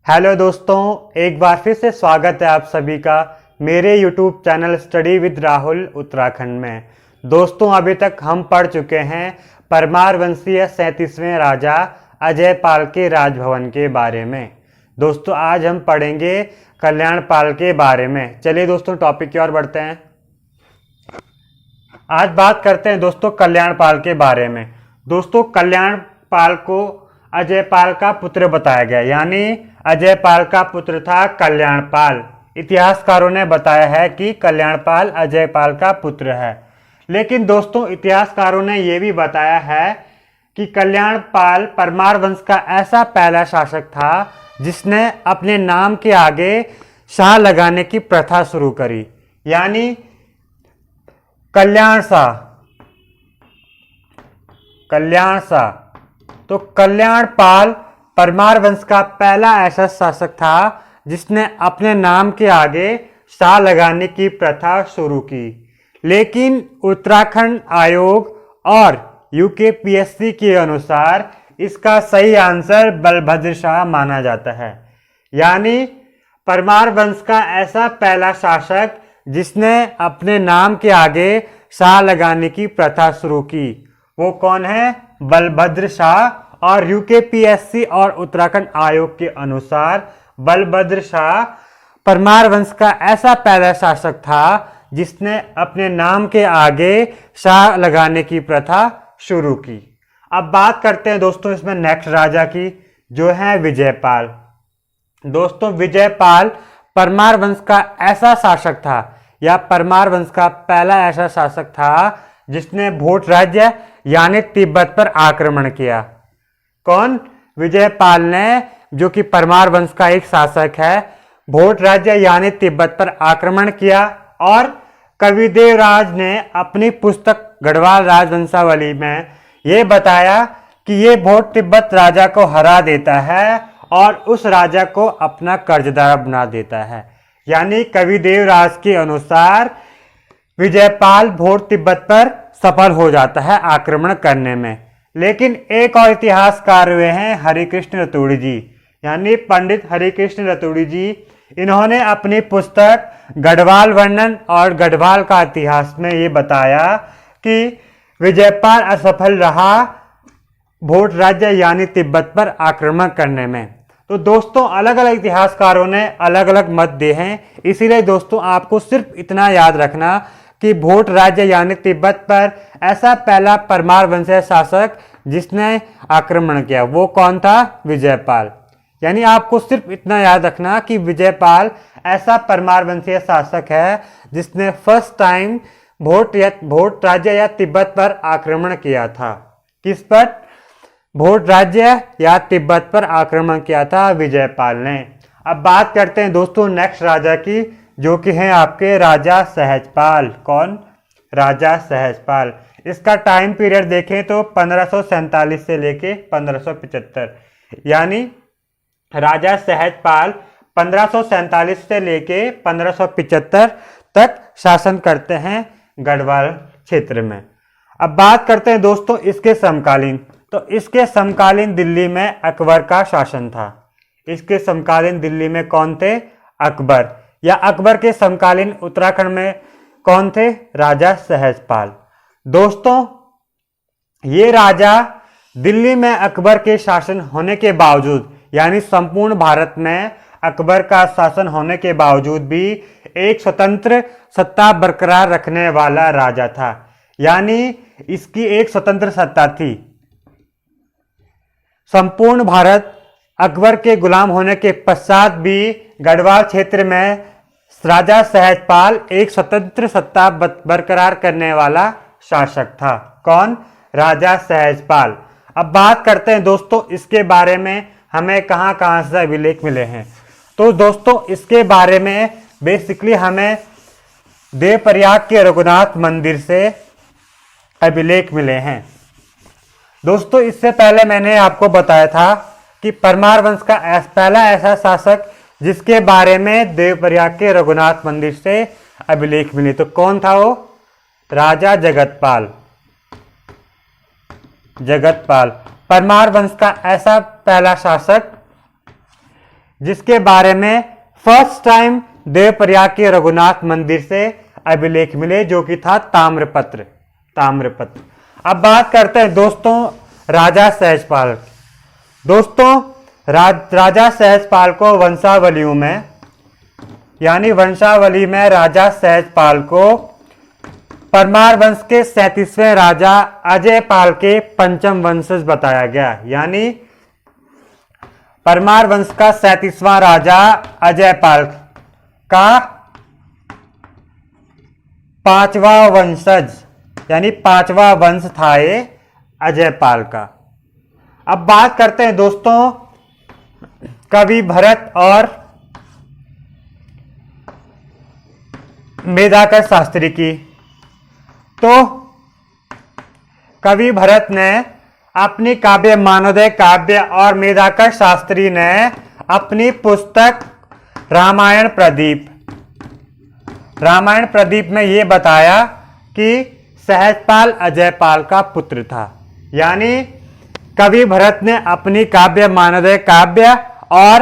Hello दोस्तों, एक बार फिर से स्वागत है आप सभी का मेरे YouTube channel study with Rahul Uttarakhand में। दोस्तों, अभी तक हम पढ़ चुके हैं परमार वंशीय 37वें राजा अजयपाल के राजभवन के बारे में। दोस्तों, आज हम पढ़ेंगे कल्याणपाल के बारे में। चलिए दोस्तों, टॉपिक की ओर बढ़ते हैं। आज बात करते हैं दोस्तों कल्याणपाल के बारे में। दोस्तों, कल्याणपाल को अजयपाल का पुत्र बताया गया, यानी अजयपाल का पुत्र था कल्याणपाल। इतिहासकारों ने बताया है कि कल्याणपाल अजयपाल का पुत्र है। लेकिन दोस्तों, इतिहासकारों ने यह भी बताया है कि कल्याणपाल परमार वंश का ऐसा पहला शासक था जिसने अपने नाम के आगे शाह लगाने की प्रथा शुरू करी, यानी कल्याण शाह। तो कल्याणपाल परमार वंश का पहला ऐसा शासक था जिसने अपने नाम के आगे शाह लगाने की प्रथा शुरू की। लेकिन उत्तराखंड आयोग और यूकेपीएससी के अनुसार इसका सही आंसर बलभद्र शाह माना जाता है, यानी परमार वंश का ऐसा पहला शासक जिसने अपने नाम के आगे शाह लगाने की प्रथा शुरू की, वो कौन है? बलभद्र शाह। और यूकेपीएससी और उत्तराखंड आयोग के अनुसार बलभद्र शाह परमार वंश का ऐसा पहला शासक था जिसने अपने नाम के आगे शाह लगाने की प्रथा शुरू की। अब बात करते हैं दोस्तों इसमें नेक्स्ट राजा की, जो है विजयपाल। दोस्तों, विजयपाल परमार वंश का ऐसा शासक था, या परमार वंश का पहला ऐसा शासक था जिसने भोट राज्य यानी तिब्बत पर आक्रमण किया। कौन? विजयपाल ने, जो कि परमार वंश का एक शासक है, भोट राज्य यानी तिब्बत पर आक्रमण किया। और कविदेव राज ने अपनी पुस्तक गढ़वाल राजवंशावली में यह बताया कि ये भोट तिब्बत राजा को हरा देता है और उस राजा को अपना कर्जदार बना देता है। यानी कविदेव राज के अनुसार विजयपाल भोट तिब्बत पर सफल हो जाता है आक्रमण करने में। लेकिन एक और इतिहासकार हुए हैं हरिकृष्ण रतूड़ी जी, यानी पंडित हरिकृष्ण रतूड़ी जी। इन्होंने अपनी पुस्तक गढ़वाल वर्णन और गढ़वाल का इतिहास में ये बताया कि विजयपाल असफल रहा भोट राज्य यानी तिब्बत पर आक्रमण करने में। तो दोस्तों, अलग अलग इतिहासकारों ने अलग अलग मत दिए हैं, इसीलिए दोस्तों आपको सिर्फ इतना याद रखना कि भोट राज्य यानी तिब्बत पर ऐसा पहला परमार वंशीय शासक जिसने आक्रमण किया वो कौन था? विजयपाल। यानी आपको सिर्फ इतना याद रखना कि विजयपाल ऐसा परमार वंशीय शासक है जिसने फर्स्ट टाइम भोट राज्य या तिब्बत पर आक्रमण किया था। किस पर? भोट राज्य या तिब्बत पर आक्रमण किया था विजयपाल ने। अब बात करते हैं दोस्तों नेक्स्ट राजा की, जो कि हैं आपके राजा सहजपाल। कौन? राजा सहजपाल। इसका टाइम पीरियड देखें तो 1547 से लेके 1575, यानी राजा सहजपाल 1547 से लेके 1575 तक शासन करते हैं गढ़वाल क्षेत्र में। अब बात करते हैं दोस्तों इसके समकालीन। तो इसके समकालीन दिल्ली में अकबर का शासन था। इसके समकालीन दिल्ली में कौन थे? अकबर। या अकबर के समकालीन उत्तराखंड में कौन थे? राजा सहजपाल। दोस्तों, ये राजा दिल्ली में अकबर के शासन होने के बावजूद, यानी संपूर्ण भारत में अकबर का शासन होने के बावजूद भी एक स्वतंत्र सत्ता बरकरार रखने वाला राजा था, यानी इसकी एक स्वतंत्र सत्ता थी। संपूर्ण भारत अकबर के गुलाम होने के पश्चात भी गढ़वाल क्षेत्र में राजा सहजपाल एक स्वतंत्र सत्ता बरकरार करने वाला शासक था। कौन? राजा सहजपाल। अब बात करते हैं दोस्तों इसके बारे में हमें कहां कहां से अभिलेख मिले हैं। तो दोस्तों इसके बारे में बेसिकली हमें देवप्रयाग के रघुनाथ मंदिर से अभिलेख मिले हैं। दोस्तों, इससे पहले मैंने आपको बताया था कि परमार वंश का पहला ऐसा शासक जिसके बारे में देवप्रयाग के रघुनाथ मंदिर से अभिलेख मिले, तो कौन था वो? राजा जगतपाल। परमार वंश का ऐसा पहला शासक जिसके बारे में फर्स्ट टाइम देवप्रयाग के रघुनाथ मंदिर से अभिलेख मिले, जो कि था ताम्रपत्र। अब बात करते हैं दोस्तों राजा सहजपाल। दोस्तों राजा सहजपाल को वंशावलियों में, यानी वंशावली में राजा सहजपाल को परमार वंश के 37वें राजा अजयपाल के पंचम वंशज बताया गया। यानी परमार वंश का 37वां राजा अजयपाल का 5वां वंशज, यानी 5वां वंश था ये अजयपाल का। अब बात करते हैं दोस्तों कवि भरत और मेधाकर शास्त्री की। तो कवि भरत ने अपनी काव्य मानवोदय काव्य और मेधाकर शास्त्री ने अपनी पुस्तक रामायण प्रदीप में यह बताया कि सहजपाल अजयपाल का पुत्र था। यानी कवि भरत ने अपनी काव्य मानवोदय काव्य और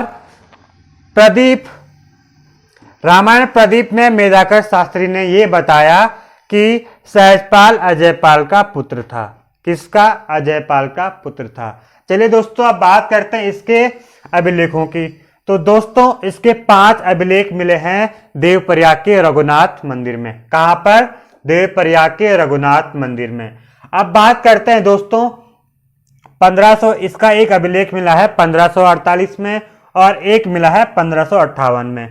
रामायण प्रदीप में मेधाकर शास्त्री ने यह बताया कि सहजपाल अजयपाल का पुत्र था। किसका? अजयपाल का पुत्र था। चलिए दोस्तों अब बात करते हैं इसके अभिलेखों की। तो दोस्तों इसके 5 अभिलेख मिले हैं देवप्रयाग के रघुनाथ मंदिर में। कहां पर? देवप्रयाग के रघुनाथ मंदिर में। अब बात करते हैं दोस्तों 1500, इसका एक अभिलेख मिला है 1548 में और एक मिला है 1558 में।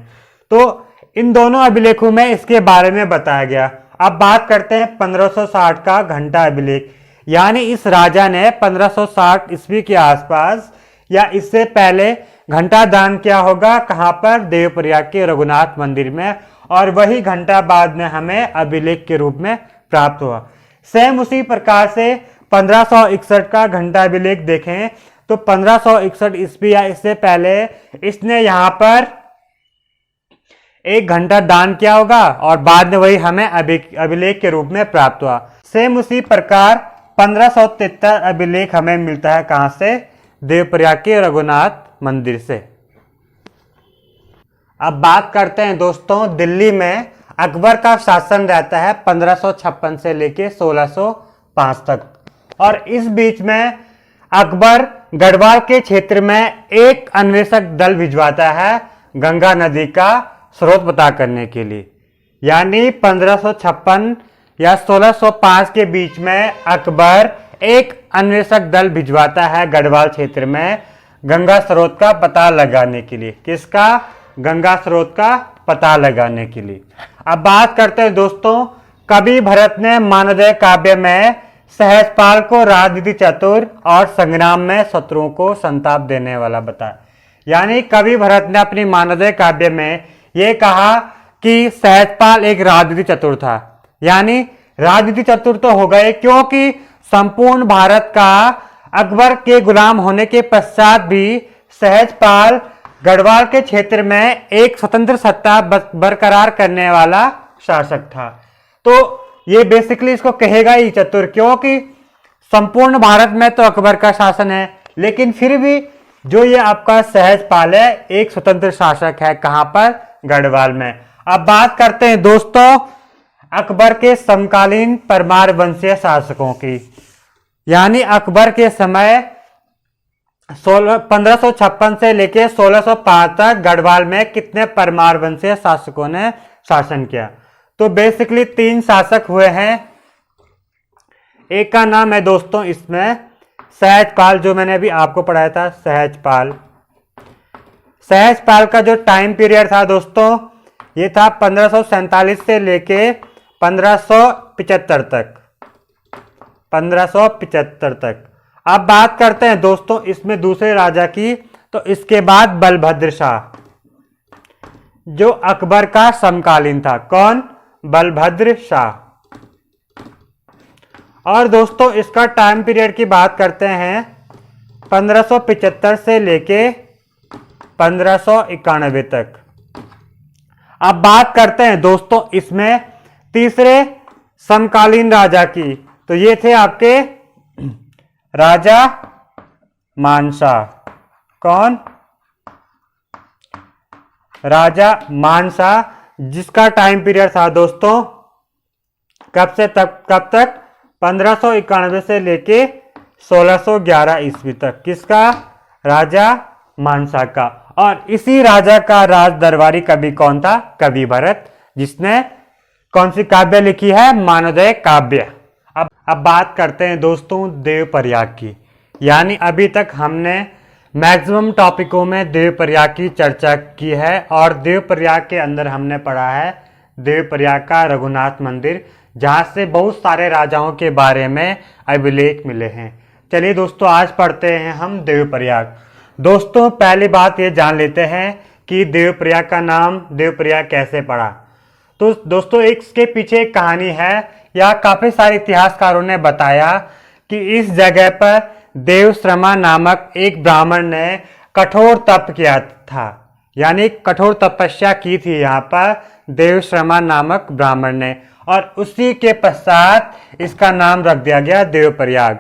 तो इन दोनों अभिलेखों में इसके बारे में बताया गया। अब बात करते हैं 1560 का घंटा अभिलेख। यानी इस राजा ने 1560 ईस्वी के आसपास या इससे पहले घंटा दान किया होगा। कहां पर? देवप्रयाग के रघुनाथ मंदिर में। और वही घंटा बाद में हमें अभिलेख के रूप में प्राप्त हुआ। सेम उसी प्रकार से 1561 का घंटा अभिलेख देखें तो 1561 ईस्वी या इससे पहले इसने यहां पर एक घंटा दान किया होगा और बाद में वही हमें अभिलेख के रूप में प्राप्त हुआ। सेम उसी प्रकार 1573 अभिलेख हमें मिलता है। कहां से? देवप्रयाग के रघुनाथ मंदिर से। अब बात करते हैं दोस्तों दिल्ली में अकबर का शासन रहता है 1556 से लेके 1605 तक। और इस बीच में अकबर गढ़वाल के क्षेत्र में एक अन्वेषक दल भिजवाता है गंगा नदी का स्रोत पता करने के लिए। यानी 1556 या 1605 के बीच में अकबर एक अन्वेषक दल भिजवाता है गढ़वाल क्षेत्र में गंगा स्रोत का पता लगाने के लिए। किसका? गंगा स्रोत का पता लगाने के लिए। अब बात करते हैं दोस्तों कवि भरत ने मानवोदय काव्य में सहजपाल को राजनीति चतुर और संग्राम में शत्रुओं को संताप देने वाला बताया। यानी कवि भरत ने अपनी मानवोदय काव्य में यह कहा कि सहजपाल एक राजनीति चतुर था। यानी राजनीति चतुर तो हो गए क्योंकि संपूर्ण भारत का अकबर के गुलाम होने के पश्चात भी सहजपाल गढ़वाल के क्षेत्र में एक स्वतंत्र सत्ता बरकरार करने वाला शासक था। तो ये बेसिकली इसको कहेगा ही चतुर, क्योंकि संपूर्ण भारत में तो अकबर का शासन है, लेकिन फिर भी जो ये आपका सहजपाल है एक स्वतंत्र शासक है। कहां पर? गढ़वाल में। अब बात करते हैं दोस्तों अकबर के समकालीन परमार वंशीय शासकों की। यानी अकबर के समय 1556 से लेकर 1605 तक गढ़वाल में कितने परमार वंशीय शासकों ने शासन किया? तो बेसिकली 3 शासक हुए हैं। एक का नाम है दोस्तों इसमें सहजपाल, जो मैंने अभी आपको पढ़ाया था सहजपाल। सहजपाल का जो टाइम पीरियड था दोस्तों ये था 1547 से लेके 1575 तक। 1575 तक। अब बात करते हैं दोस्तों इसमें दूसरे राजा की। तो इसके बाद बलभद्र शाह जो अकबर का समकालीन था। कौन? बलभद्र शाह। और दोस्तों इसका टाइम पीरियड की बात करते हैं 1575 से लेके 1591 तक। अब बात करते हैं दोस्तों इसमें तीसरे समकालीन राजा की। तो ये थे आपके राजा मानसा। कौन? राजा मानसा, जिसका टाइम पीरियड था दोस्तों कब तक 1591 से लेके 1611 ईस्वी तक। किसका? राजा मानसा का। और इसी राजा का राज दरबारी कवि कौन था? कवि भरत, जिसने कौन सी काव्य लिखी है? मानवोदय काव्य। अब बात करते हैं दोस्तों देवप्रयाग की। यानी अभी तक हमने मैक्सिमम टॉपिकों में देवप्रयाग की चर्चा की है और देवप्रयाग के अंदर हमने पढ़ा है देवप्रयाग का रघुनाथ मंदिर, जहाँ से बहुत सारे राजाओं के बारे में अभिलेख मिले हैं। चलिए दोस्तों आज पढ़ते हैं हम देवप्रयाग। दोस्तों पहली बात ये जान लेते हैं कि देवप्रयाग का नाम देवप्रयाग कैसे पड़ा। तो दोस्तों इसके पीछे एक कहानी है, या काफी सारे इतिहासकारों ने बताया कि इस जगह पर देवश्रमा नामक एक ब्राह्मण ने कठोर तप किया था, यानी कठोर तपस्या की थी यहाँ पर देवश्रमा नामक ब्राह्मण ने, और उसी के पश्चात इसका नाम रख दिया गया देवप्रयाग।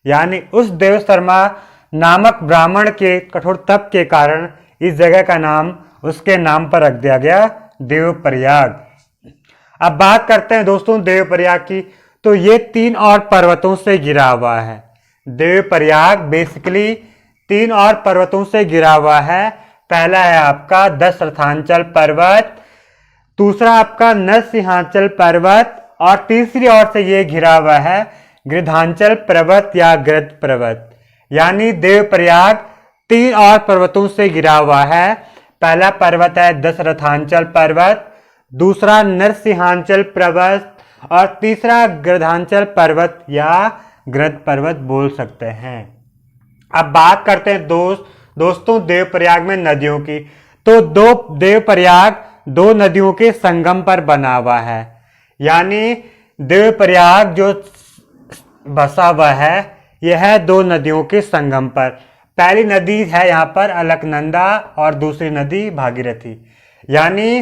यानी उस देवशर्मा नामक ब्राह्मण के कठोर तप के कारण इस जगह का नाम उसके नाम पर रख दिया गया देवप्रयाग। अब बात करते हैं दोस्तों देवप्रयाग की। तो ये 3 और पर्वतों से घिरा हुआ है। देवप्रयाग बेसिकली 3 और पर्वतों से घिरा हुआ है। पहला है आपका दशरथांचल पर्वत, दूसरा आपका नरसिंहांचल पर्वत, और तीसरी ओर से ये घिरा हुआ है गृधांचल पर्वत या गृध पर्वत। यानी देवप्रयाग 3 और पर्वतों से घिरा हुआ है। पहला पर्वत है दशरथांचल पर्वत, दूसरा नरसिंहांचल पर्वत, और तीसरा गृधांचल पर्वत या गृध पर्वत बोल सकते हैं। अब बात करते हैं दोस्तों देवप्रयाग में नदियों की। तो देवप्रयाग 2 नदियों के संगम पर बना हुआ है। यानी देवप्रयाग जो बसा हुआ है यह है 2 नदियों के संगम पर। पहली नदी है यहाँ पर अलकनंदा और दूसरी नदी भागीरथी। यानी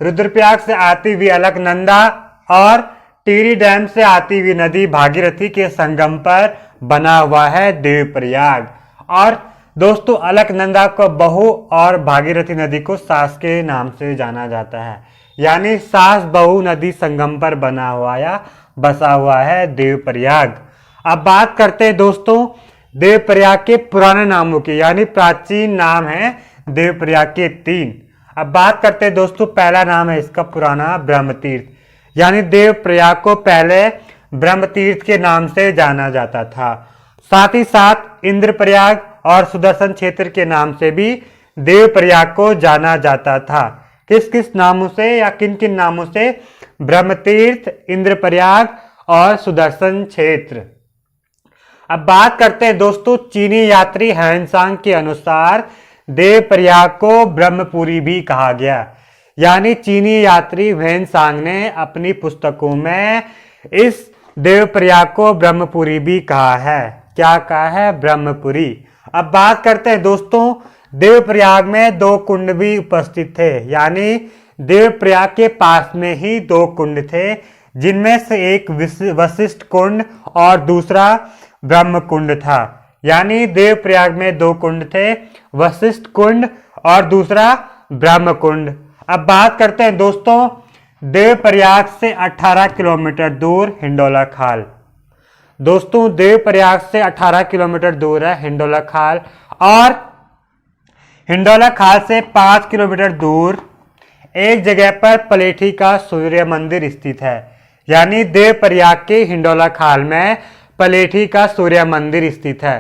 रुद्रप्रयाग से आती हुई अलकनंदा और टिहरी डैम से आती हुई नदी भागीरथी के संगम पर बना हुआ है देवप्रयाग। और दोस्तों अलकनंदा को बहु और भागीरथी नदी को सास के नाम से जाना जाता है। यानी सास बहु नदी संगम पर बना हुआ या बसा हुआ है देवप्रयाग। अब बात करते हैं दोस्तों देवप्रयाग के पुराने नामों की। यानी प्राचीन नाम है देवप्रयाग के 3। अब बात करते हैं दोस्तों पहला नाम है इसका पुराना ब्रह्मतीर्थ। यानी देवप्रयाग को पहले ब्रह्मतीर्थ के नाम से जाना जाता था। साथ ही साथ इंद्रप्रयाग और सुदर्शन क्षेत्र के नाम से भी देवप्रयाग को जाना जाता था। किस किस नामों से या किन किन नामों से? ब्रह्मतीर्थ, इंद्रप्रयाग और सुदर्शन क्षेत्र। अब बात करते हैं दोस्तों चीनी यात्री ह्वेनसांग के अनुसार देवप्रयाग को ब्रह्मपुरी भी कहा गया। यानी चीनी यात्री ह्वेनसांग ने अपनी पुस्तकों में इस देवप्रयाग को ब्रह्मपुरी भी कहा है। क्या कहा है? ब्रह्मपुरी। अब बात करते हैं दोस्तों देवप्रयाग में 2 कुंड भी उपस्थित थे। यानी देवप्रयाग के पास में ही 2 कुंड थे, जिनमें से एक वशिष्ठ कुंड और दूसरा ब्रह्म कुंड था। यानी देवप्रयाग में 2 कुंड थे, वशिष्ठ कुंड और दूसरा ब्रह्म कुंड। अब बात करते हैं दोस्तों देवप्रयाग से 18 किलोमीटर दूर हिंडोला खाल। दोस्तों देवप्रयाग से 18 किलोमीटर दूर है हिंडोला खाल, और हिंडोला खाल से 5 किलोमीटर दूर एक जगह पर पलेठी का सूर्य मंदिर स्थित है। यानी देवप्रयाग के हिंडोला खाल में पलेठी का सूर्य मंदिर स्थित है।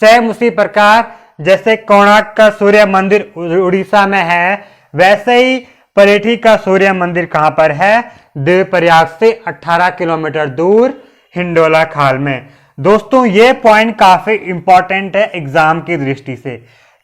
सेम उसी प्रकार जैसे कोणार्क का सूर्य मंदिर उड़ीसा में है, वैसे ही पलेठी का सूर्य मंदिर कहां पर है? देवप्रयाग से 18 किलोमीटर दूर हिंडोला खाल में। दोस्तों ये पॉइंट काफी इंपॉर्टेंट है एग्जाम की दृष्टि से,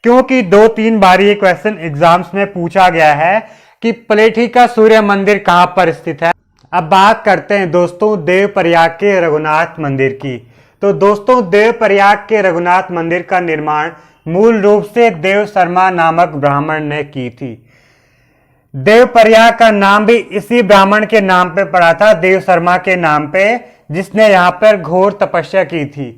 क्योंकि 2-3 बार ये क्वेश्चन एग्जाम्स में पूछा गया है कि पलेठी का सूर्य मंदिर कहां पर स्थित है। अब बात करते हैं दोस्तों देवप्रयाग के रघुनाथ मंदिर की। तो दोस्तों देवप्रयाग के रघुनाथ मंदिर का निर्माण मूल रूप से देवशर्मा नामक ब्राह्मण ने की थी। देवप्रयाग का नाम भी इसी ब्राह्मण के नाम पे पड़ा था, देवशर्मा के नाम पे, जिसने यहाँ पर घोर तपस्या की थी।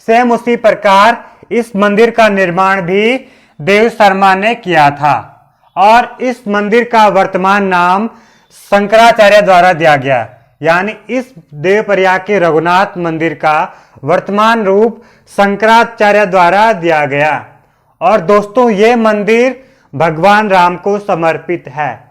सेम उसी प्रकार इस मंदिर का निर्माण भी देवशर्मा ने किया था। और इस मंदिर का वर्तमान नाम शंकराचार्य द्वारा दिया गया। यानी इस देवप्रयाग के रघुनाथ मंदिर का वर्तमान रूप शंकराचार्य द्वारा दिया गया। और दोस्तों ये मंदिर भगवान राम को समर्पित है।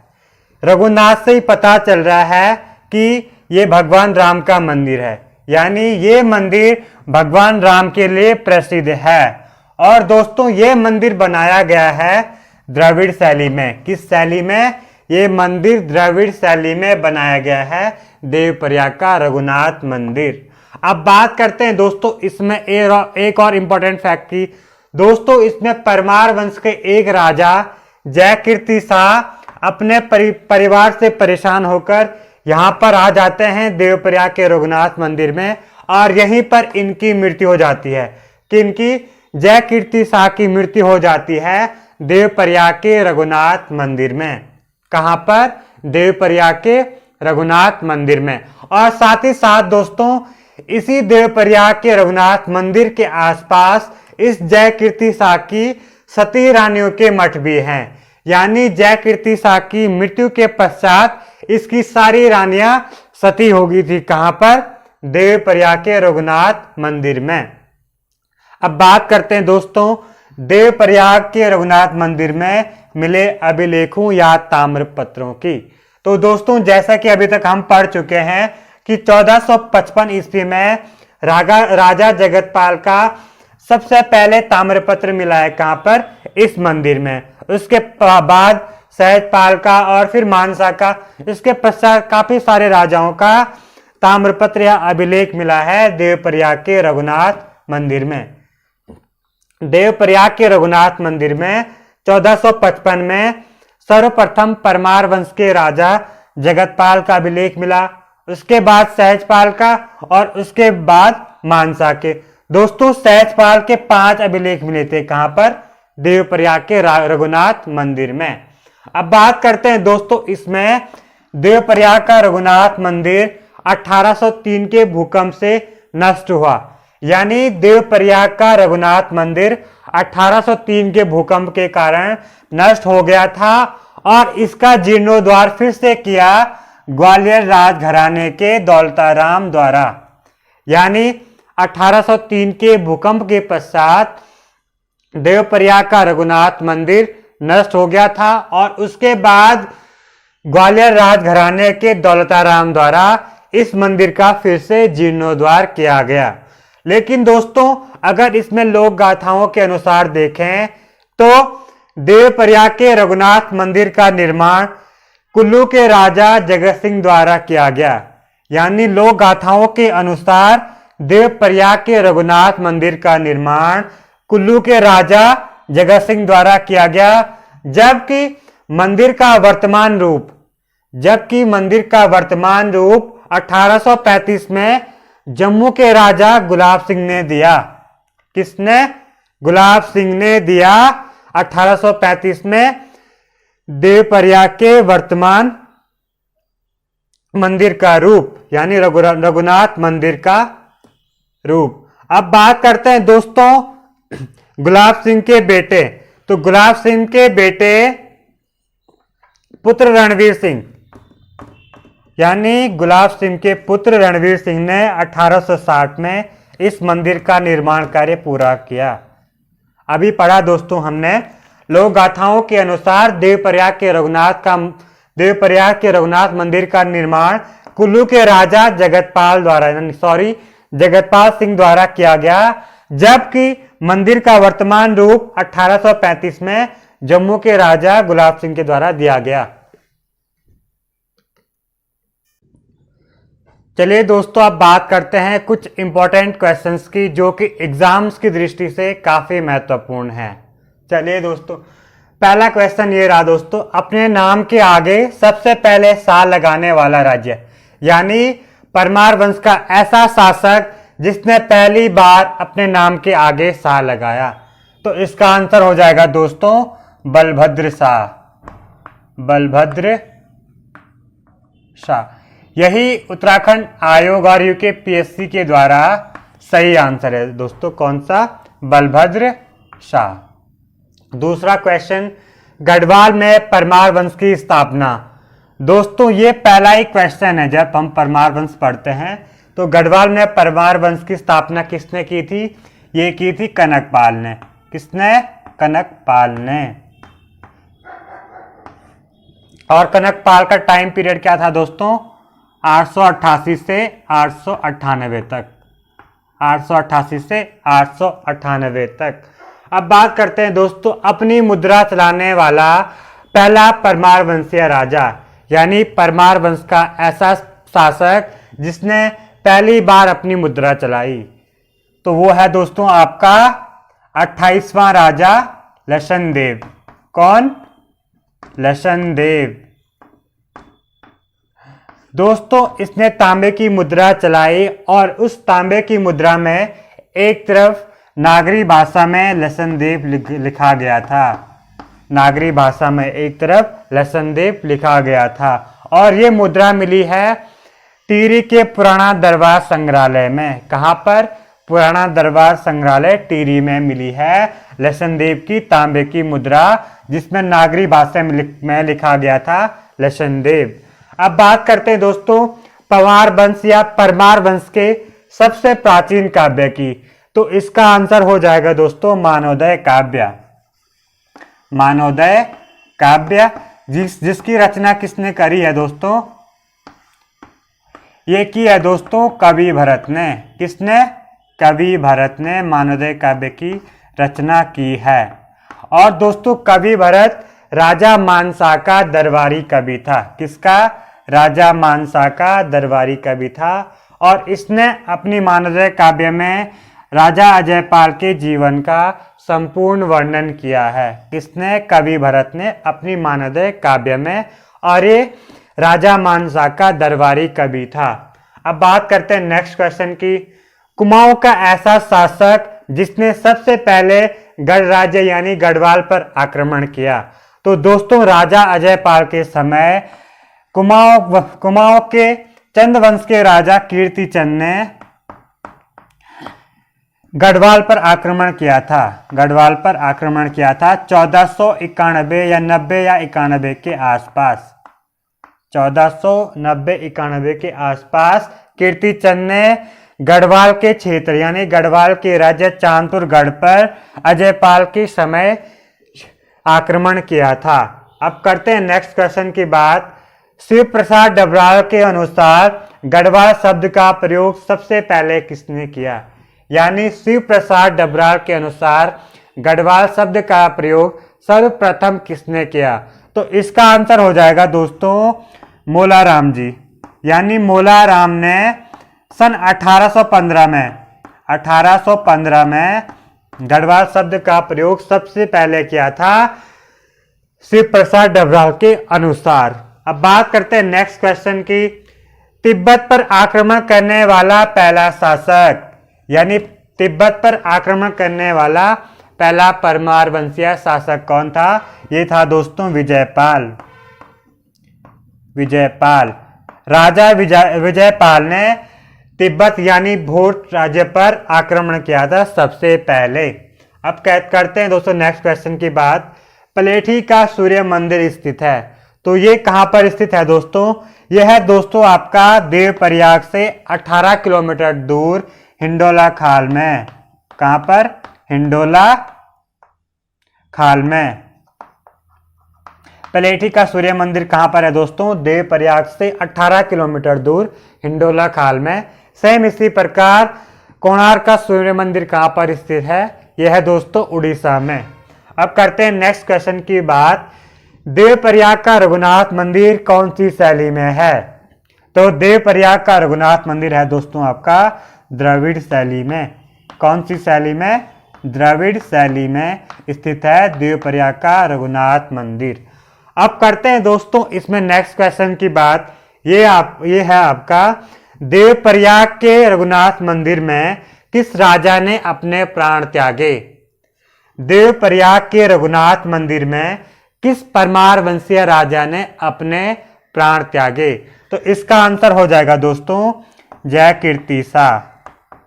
रघुनाथ से ही पता चल रहा है कि ये भगवान राम का मंदिर है, यानी ये मंदिर भगवान राम के लिए प्रसिद्ध है। और दोस्तों ये मंदिर बनाया गया है द्रविड़ शैली में। किस शैली में? ये मंदिर द्रविड़ शैली में बनाया गया है, देवप्रयाग का रघुनाथ मंदिर। अब बात करते हैं दोस्तों इसमें एक और इम्पोर्टेंट फैक्ट की। दोस्तों इसमें परमार वंश के एक राजा जयकीर्ति शाह अपने परिवार से परेशान होकर यहाँ पर आ जाते हैं देवप्रयाग के रघुनाथ मंदिर में, और यहीं पर इनकी मृत्यु हो जाती है। किनकी? जयकीर्ति शाह की मृत्यु हो जाती है देवप्रयाग के रघुनाथ मंदिर में। कहां पर? देवप्रयाग के रघुनाथ मंदिर में। और साथ ही साथ दोस्तों इसी देवप्रयाग के रघुनाथ मंदिर के आसपास इस जयकीर्ति शाह की सती रानियों के मठ भी हैं। यानी जयकीर्ति शाह की मृत्यु के पश्चात इसकी सारी रानियां सती हो गई थी। कहां पर? देवप्रयाग के रघुनाथ मंदिर में। अब बात करते हैं दोस्तों देवप्रयाग के रघुनाथ मंदिर में मिले अभिलेखों या ताम्रपत्रों की। तो दोस्तों जैसा कि अभी तक हम पढ़ चुके हैं कि 1455 ईस्वी में राजा जगतपाल का सबसे पहले ताम्रपत्र मिला है। कहां पर? इस मंदिर में। उसके बाद सहजपाल का और फिर मानसा का, इसके पश्चात काफी सारे राजाओं का ताम्रपत्र या अभिलेख मिला है देवप्रयाग के रघुनाथ मंदिर में। देवप्रयाग के रघुनाथ मंदिर में 1455 में सर्वप्रथम परमार वंश के राजा जगतपाल का अभिलेख मिला, उसके बाद सहजपाल का और उसके बाद मानसा के। दोस्तों सहजपाल के 5 अभिलेख मिले थे। कहां पर? देवप्रयाग के रघुनाथ मंदिर में। अब बात करते हैं दोस्तों इसमें देवप्रयाग का रघुनाथ मंदिर 1803 के भूकंप से नष्ट हुआ। यानी देवप्रयाग का रघुनाथ मंदिर 1803 के भूकंप के कारण नष्ट हो गया था और इसका जीर्णोद्धार फिर से किया ग्वालियर राजघराने के दौलताराम द्वारा। यानी 1803 के भूकंप के पश्चात देवप्रयाग का रघुनाथ मंदिर नष्ट हो गया था और उसके बाद ग्वालियर राजघराने के दौलताराम द्वारा इस मंदिर का फिर से जीर्णोद्धार किया गया। लेकिन दोस्तों अगर इसमें लोक गाथाओं के अनुसार देखें तो देवप्रयाग के रघुनाथ मंदिर का निर्माण कुल्लू के राजा जगत सिंह द्वारा किया गया। यानी लोक गाथाओं के अनुसार देवप्रयाग के रघुनाथ मंदिर का निर्माण कुल्लू के राजा जगत सिंह द्वारा किया गया, जबकि मंदिर का वर्तमान रूप 1835 में जम्मू के राजा गुलाब सिंह ने दिया। किसने? गुलाब सिंह ने दिया 1835 में देवप्रयाग के वर्तमान मंदिर का रूप, यानी रघुनाथ मंदिर का रूप। अब बात करते हैं दोस्तों गुलाब सिंह के बेटे। तो गुलाब सिंह के बेटे पुत्र रणवीर सिंह, यानी गुलाब सिंह के पुत्र रणवीर सिंह ने 1860 में इस मंदिर का निर्माण कार्य पूरा किया। अभी पढ़ा दोस्तों हमने लोक गाथाओं के अनुसार देवप्रयाग के रघुनाथ मंदिर का निर्माण कुल्लू के राजा जगतपाल सिंह द्वारा किया गया, जबकि मंदिर का वर्तमान रूप 1835 में जम्मू के राजा गुलाब सिंह के द्वारा दिया गया। चलिए दोस्तों अब बात करते हैं कुछ इंपॉर्टेंट क्वेश्चंस की जो कि एग्जाम्स की दृष्टि से काफी महत्वपूर्ण है। चलिए दोस्तों पहला क्वेश्चन ये रहा दोस्तों, अपने नाम के आगे सबसे पहले सा लगाने वाला राज्य, यानी परमार वंश का ऐसा शासक जिसने पहली बार अपने नाम के आगे सा लगाया। तो इसका आंसर हो जाएगा दोस्तों बलभद्र शाह। यही उत्तराखंड आयोग और यूपीएससी के द्वारा सही आंसर है दोस्तों। कौन सा? बलभद्र शाह। दूसरा क्वेश्चन, गढ़वाल में परमार वंश की स्थापना। दोस्तों ये पहला ही क्वेश्चन है जब हम परमार वंश पढ़ते हैं। तो गढ़वाल में परमार वंश की स्थापना किसने की थी? ये की थी कनकपाल ने। किसने? कनकपाल ने। और कनकपाल का टाइम पीरियड क्या था दोस्तों? 888 से 898 तक। 888 से 898 तक। अब बात करते हैं दोस्तों अपनी मुद्रा चलाने वाला पहला परमार वंशीय राजा, यानी परमार वंश का ऐसा शासक जिसने पहली बार अपनी मुद्रा चलाई। तो वो है दोस्तों आपका 28वां राजा लक्षणदेव। कौन? लक्षणदेव। दोस्तों इसने तांबे की मुद्रा चलाई और उस तांबे की मुद्रा में एक तरफ नागरी भाषा में लक्षणदेव लिखा गया था। नागरी भाषा में एक तरफ लक्षणदेव लिखा गया था। और ये मुद्रा मिली है टिहरी के पुराना दरबार संग्रहालय में। कहाँ पर? पुराना दरबार संग्रहालय टिहरी में मिली है लक्षणदेव की तांबे की मुद्रा, जिसमें नागरी भाषा में लिखा गया था लक्षणदेव। अब बात करते हैं दोस्तों पंवार वंश या परमार वंश के सबसे प्राचीन काव्य की। तो इसका आंसर हो जाएगा दोस्तों मानवोदय काव्य। मानवोदय काव्य जिसकी रचना किसने करी है दोस्तों? ये की है दोस्तों कवि भरत ने। किसने? कवि भरत ने मानवोदय काव्य की रचना की है। और दोस्तों कवि भरत राजा मानसा का दरबारी कवि था। किसका? राजा मानसा का दरबारी कवि था। और इसने अपनी मानवोदय काव्य में राजा अजयपाल के जीवन का संपूर्ण वर्णन किया है। किसने? कवि भरत ने अपनी मानवोदय काव्य में। और ये राजा मानसा का दरबारी कवि था। अब बात करते हैं नेक्स्ट क्वेश्चन की। कुमाऊं का ऐसा शासक जिसने सबसे पहले गढ़ राज्य यानी गढ़वाल पर आक्रमण किया। तो दोस्तों राजा अजयपाल के समय कुमाऊं के चंद वंश के राजा कीर्तिचंद ने गढ़वाल पर आक्रमण किया था। गढ़वाल पर आक्रमण किया था 1491 या 90 या 91 के आसपास। 1490-91 के आसपास कीर्तिचंद ने गढ़वाल के क्षेत्र यानी गढ़वाल के राज्य चांदपुरगढ़ पर अजयपाल के समय आक्रमण किया था। अब करते हैं नेक्स्ट क्वेश्चन की बात। शिव प्रसाद डबराल के अनुसार गढ़वाल शब्द का प्रयोग सबसे पहले किसने किया? यानी शिव प्रसाद डबराल के अनुसार गढ़वाल शब्द का प्रयोग सर्वप्रथम किसने किया? तो इसका आंसर हो जाएगा दोस्तों मोलाराम जी। यानी मोलाराम ने सन 1815 में गढ़वाल शब्द का प्रयोग सबसे पहले किया था शिव प्रसाद डबराल के अनुसार। अब बात करते हैं नेक्स्ट क्वेश्चन की। तिब्बत पर आक्रमण करने वाला पहला शासक, यानी तिब्बत पर आक्रमण करने वाला पहला परमार वंशीय शासक कौन था? ये था दोस्तों विजयपाल। विजयपाल राजा विजयपाल ने तिब्बत यानी भोट राज्य पर आक्रमण किया था सबसे पहले। अब करते हैं दोस्तों नेक्स्ट क्वेश्चन की बात। पलेठी का सूर्य मंदिर स्थित है। तो ये कहां पर स्थित है दोस्तों? यह है दोस्तों आपका देवप्रयाग से 18 किलोमीटर दूर हिंडोला खाल में। कहां पर? हिंडोला खाल में। पलेठी का सूर्य मंदिर कहां पर है दोस्तों? देवप्रयाग से 18 किलोमीटर दूर हिंडोला खाल में। सेम इसी प्रकार कोणार्क का सूर्य मंदिर कहां पर स्थित है? यह है दोस्तों उड़ीसा में। अब करते हैं नेक्स्ट क्वेश्चन की बात। देवप्रयाग का रघुनाथ मंदिर कौन सी शैली में है? तो देवप्रयाग का रघुनाथ मंदिर है दोस्तों आपका द्रविड़ शैली में। कौन सी शैली में? द्रविड़ शैली में स्थित है देवप्रयाग का रघुनाथ मंदिर। अब करते हैं दोस्तों इसमें नेक्स्ट क्वेश्चन की बात। ये है आपका देवप्रयाग के रघुनाथ मंदिर में किस राजा ने अपने प्राण त्यागे? देवप्रयाग के रघुनाथ मंदिर में किस परमार वंशीय राजा ने अपने प्राण त्यागे? तो इसका आंसर हो जाएगा दोस्तों जय कीर्ति शाह।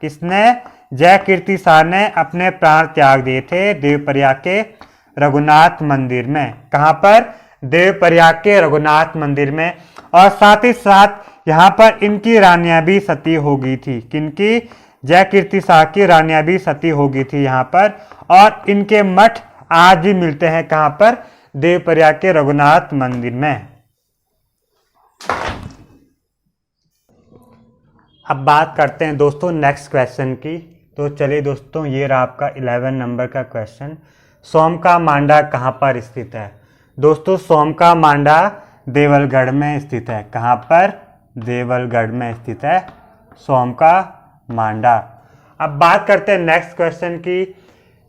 किसने? जय कीर्ति शाह ने अपने प्राण त्याग दिए थे देवप्रयाग के रघुनाथ मंदिर में। कहाँ पर? देवप्रयाग के रघुनाथ मंदिर में। और साथ ही साथ यहाँ पर इनकी रानियां भी सती हो गई थी। किनकी? जय कीर्ति शाह की रानियां भी सती हो गई थी यहाँ पर। और इनके मठ आज भी मिलते हैं कहाँ पर? देवप्रयाग के रघुनाथ मंदिर में। अब बात करते हैं दोस्तों नेक्स्ट क्वेश्चन की। तो चलिए दोस्तों, ये रहा आपका 11 नंबर का क्वेश्चन। सोम का मांडा कहाँ पर स्थित है? दोस्तों सोम का मांडा देवलगढ़ में स्थित है। कहाँ पर? देवलगढ़ में स्थित है सोम का मांडा। अब बात करते हैं नेक्स्ट क्वेश्चन की।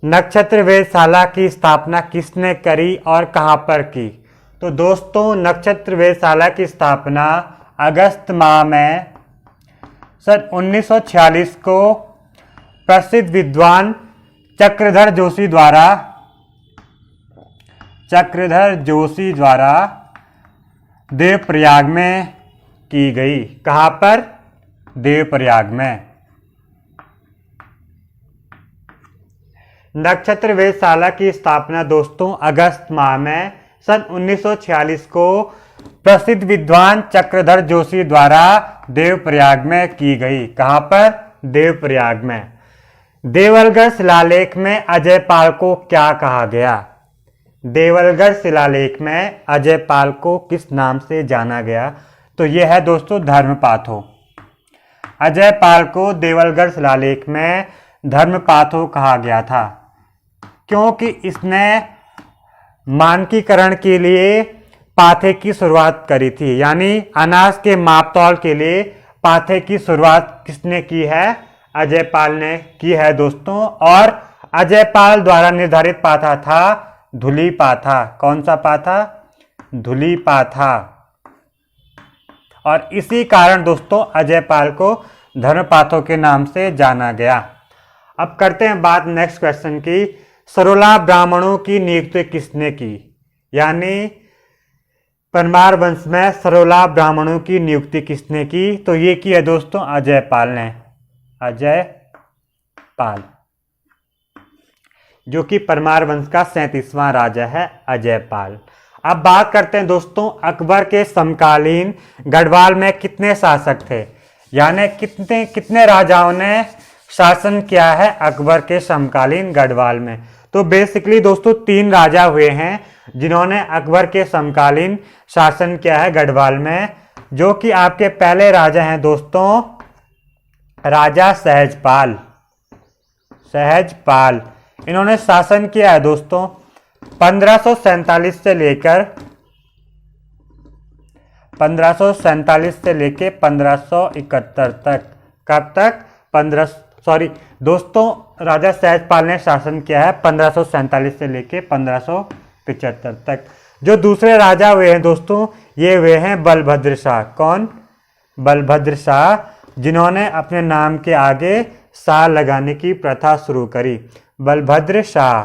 नक्षत्र वेधशाला की स्थापना किसने करी और कहाँ पर की? तो दोस्तों नक्षत्र वेधशाला की स्थापना अगस्त माह में सन 1946 को प्रसिद्ध विद्वान चक्रधर जोशी द्वारा देवप्रयाग में की गई। कहाँ पर? देवप्रयाग में। नक्षत्र वेधशाला की स्थापना दोस्तों अगस्त माह में सन 1946 को प्रसिद्ध विद्वान चक्रधर जोशी द्वारा देवप्रयाग में की गई। कहाँ पर? देवप्रयाग में। देवलगढ़ शिलालेख में अजयपाल को क्या कहा गया? देवलगढ़ शिलालेख में अजयपाल को किस नाम से जाना गया? तो यह है दोस्तों धर्मपाथो। अजयपाल को देवलगढ़ शिलालेख में धर्मपाथो कहा गया था, क्योंकि इसने मानकीकरण के लिए पाथे की शुरुआत करी थी। यानी अनाज के मापतौल के लिए पाथे की शुरुआत किसने की है? अजयपाल ने की है दोस्तों। और अजयपाल द्वारा निर्धारित पाथा था धुली पाथा। कौन सा पाथा? धुली पाथा। और इसी कारण दोस्तों अजयपाल को धर्मपाथो के नाम से जाना गया। अब करते हैं बात नेक्स्ट क्वेश्चन की। सरोला ब्राह्मणों की नियुक्ति किसने की? यानी परमार वंश में सरोला ब्राह्मणों की नियुक्ति किसने की? तो ये की है दोस्तों अजयपाल ने। अजयपाल, जो कि परमार वंश का 37वां राजा है अजयपाल। अब बात करते हैं दोस्तों अकबर के समकालीन गढ़वाल में कितने शासक थे? यानी कितने राजाओं ने शासन किया है अकबर के समकालीन गढ़वाल में? तो बेसिकली दोस्तों 3 राजा हुए हैं जिन्होंने अकबर के समकालीन शासन किया है गढ़वाल में, जो कि आपके पहले राजा हैं दोस्तों राजा सहजपाल। इन्होंने शासन किया है दोस्तों 1547 से लेकर 1571 तक। कब तक? दोस्तों राजा सहजपाल ने शासन किया है 1547 से लेकर 1575 तक। जो दूसरे राजा हुए हैं दोस्तों ये हुए हैं बलभद्र शाह। कौन? बलभद्र शाह, जिन्होंने अपने नाम के आगे शाह लगाने की प्रथा शुरू करी। बलभद्र शाह,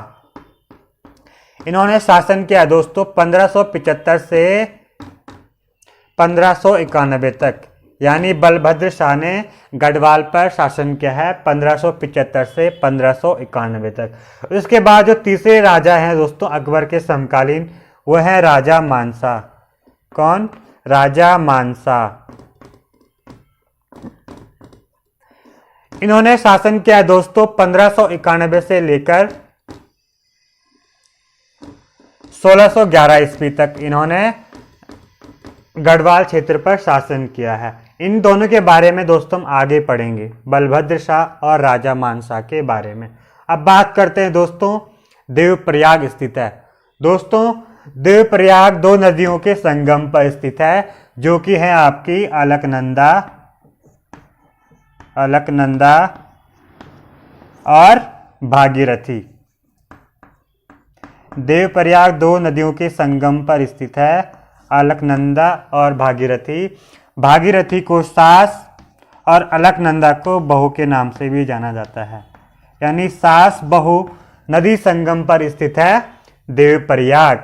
इन्होंने शासन किया दोस्तों 1575 से 1591 तक। यानी बलभद्र शाह ने गढ़वाल पर शासन किया है 1575 से 1591 तक। उसके बाद जो तीसरे राजा हैं दोस्तों अकबर के समकालीन, वो है राजा मानसा। कौन? राजा मानसा। इन्होंने शासन किया दोस्तों 1591 से लेकर 1611 ईस्वी तक इन्होंने गढ़वाल क्षेत्र पर शासन किया है। इन दोनों के बारे में दोस्तों हम आगे पढ़ेंगे, बलभद्र शाह और राजा मानसा के बारे में। अब बात करते हैं दोस्तों देवप्रयाग स्थित है। दोस्तों देवप्रयाग 2 नदियों के संगम पर स्थित है, जो कि है आपकी अलकनंदा और भागीरथी। देवप्रयाग 2 नदियों के संगम पर स्थित है, अलकनंदा और भागीरथी। भागीरथी को सास और अलकनंदा को बहू के नाम से भी जाना जाता है। यानी सास बहू नदी संगम पर स्थित है देवप्रयाग।